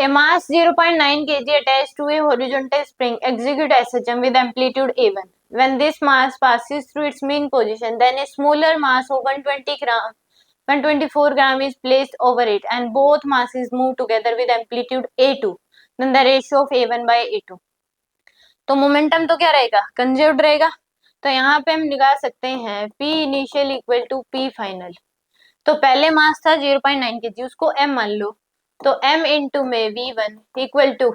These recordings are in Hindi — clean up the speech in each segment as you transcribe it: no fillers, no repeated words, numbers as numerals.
A mass 0.9 kg attached to a horizontal spring execute SHM with amplitude A1. When this mass passes through its mean position, then a smaller mass of 124 gram is placed over it and both masses move together with amplitude A2. Then the ratio of A1 by A2. तो मोमेंटम तो क्या रहेगा, कंजर्व्ड रहेगा। तो यहाँ पे हम निकाल सकते हैं P initial equal to P final. तो पहले मास था 0.9 kg, उसको m मान लो, तो m इंटू में V1 इक्वल टू,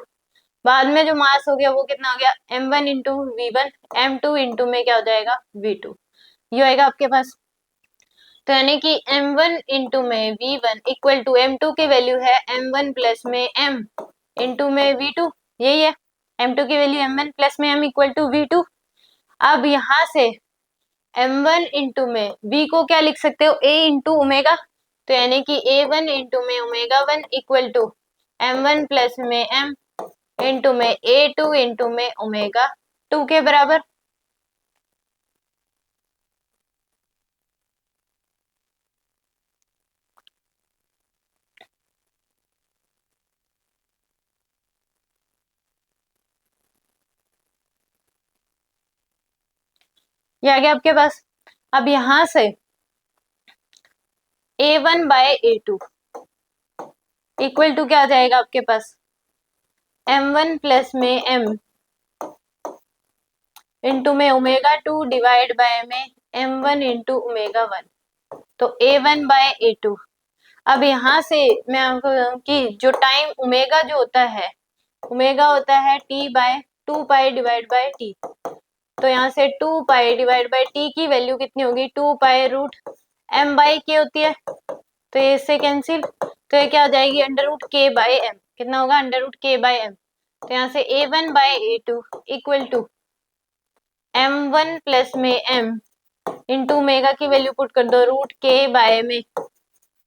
बाद में जो मास हो गया वो कितना हो गया, m1 into V1, m2 into में क्या हो जाएगा V2, ये आएगा आपके पास। तो यानी कि m1 इंटू में V1 इक्वल टू m2 की वैल्यू है m1 प्लस में m इंटू में V2, यही है। m2 की वैल्यू m1 प्लस में m इक्वल टू V2। अब यहाँ से m1 इंटू में v को क्या लिख सकते हो, a इंटू ओमेगा, तो यानी कि a1 इंटू में omega 1 equal to m1 plus में m इंटू में a2 इंटू में ओमेगा 2 के बराबर। ये आ गया आपके पास। अब यहां से a1 by a2 equal to क्या आ जाएगा आपके पास, m1 प्लस में m इंटू में ओमेगा 2 डिवाइड बाय में m1 इंटू ओमेगा 1, तो a1 बाय a2। अब यहाँ से मैं आपको कि जो टाइम ओमेगा जो होता है, ओमेगा होता है t by 2 pi divide by t, तो यहाँ से 2 पाई डिवाइड बाय t की वैल्यू कितनी होगी, 2 pi root m by k होती है, तो ये इससे कैंसिल, तो ये क्या आ जाएगी under root k by m, कितना होगा under root k by m। तो यहाँ से a1 by a2 equal to m1 plus में m इंटू ओमेगा की वैल्यू पुट कर दो रूट k बाय में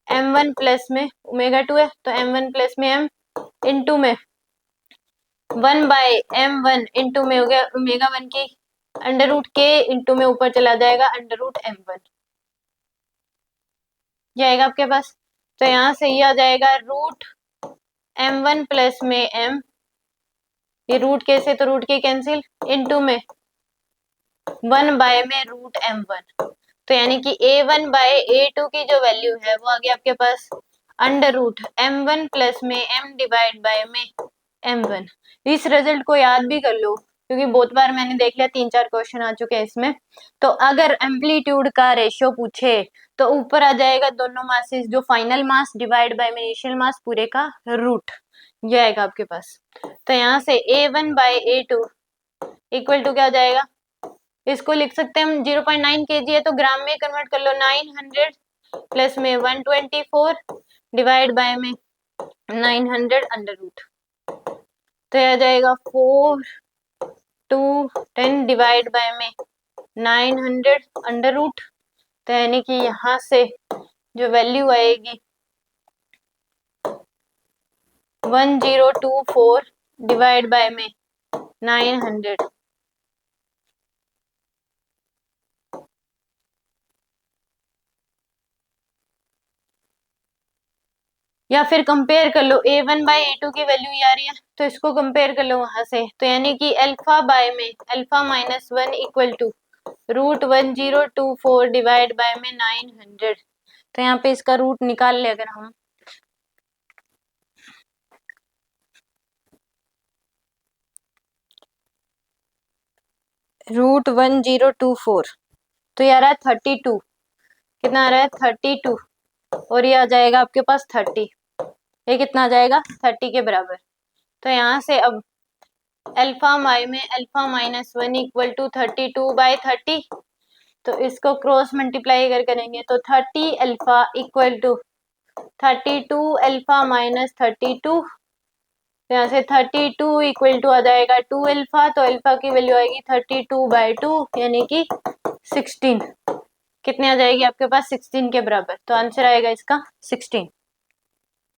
m1 प्लस में ओमेगा 2 है, तो m1 प्लस में m इंटू में 1 बाय m1 इंटू में हो गया ओमेगा 1 की अंडर रूट k इंटू में ऊपर चला जाएगा अंडर रूट m1, ये आएगा आपके पास। तो यहाँ से ये आ जाएगा रूट m1 प्लस में m, ये रूट के से तो रूट के कैंसिल, इंटू में 1 बाय में रूट m1, तो यानी कि a1 बाय a2 की जो वैल्यू है वो आ गया आपके पास अंडर रूट m1 प्लस में m डिवाइड बाय में m1। इस रिजल्ट को याद भी कर लो क्योंकि बहुत बार मैंने देख लिया, 3-4 क्वेश्चन आ चुके हैं इसमें। तो अगर एम्पलीट्यूड का रेशियो पूछे तो ऊपर आ जाएगा दोनों मासेस, जो फाइनल मास डिवाइड बाय में इनिशियल मास पूरे का रूट, ये आएगा आपके पास। तो यहाँ से a1 by a2 equal to क्या आ जाएगा, इसको लिख सकते हैं हम 0.9 kg है तो ग्राम में कन्वर्ट कर लो, 900 प्लस में 124 डिवाइड बाय में 900 अंडर रूट, तो आ जाएगा 4 2 10 डिवाइड बाय में 900 अंडर रूट, तो यानी कि यहाँ से जो वैल्यू आएगी 1024 डिवाइड बाय में 900, या फिर कंपेयर कर लो a1 बाय a2 की वैल्यू ये आ रही है तो इसको कंपेयर कर लो वहां से, तो यानी कि अल्फा बाय में alpha minus 1 equal to root 1024 divide by में 900, तो यहाँ पे इसका रूट निकाल ले अगर हम, रूट 1024 तो ये आ रहा है 32, कितना आ रहा है 32, और ये आ जाएगा आपके पास 30, ये कितना आ जाएगा 30 के बराबर। तो यहाँ से अब अल्फा बाय में alpha minus 1 equal to 32 by 30, तो इसको क्रॉस मल्टीप्लाई अगर करेंगे तो 30 alpha equal to 32 alpha minus 32, तो यहाँ से 32 इक्वल टू आ जाएगा 2 अल्फा, तो अल्फा की वैल्यू आएगी 32 बाय 2 यानी कि 16, कितने आ जाएगी आपके पास 16 के बराबर, तो आंसर आएगा इसका 16।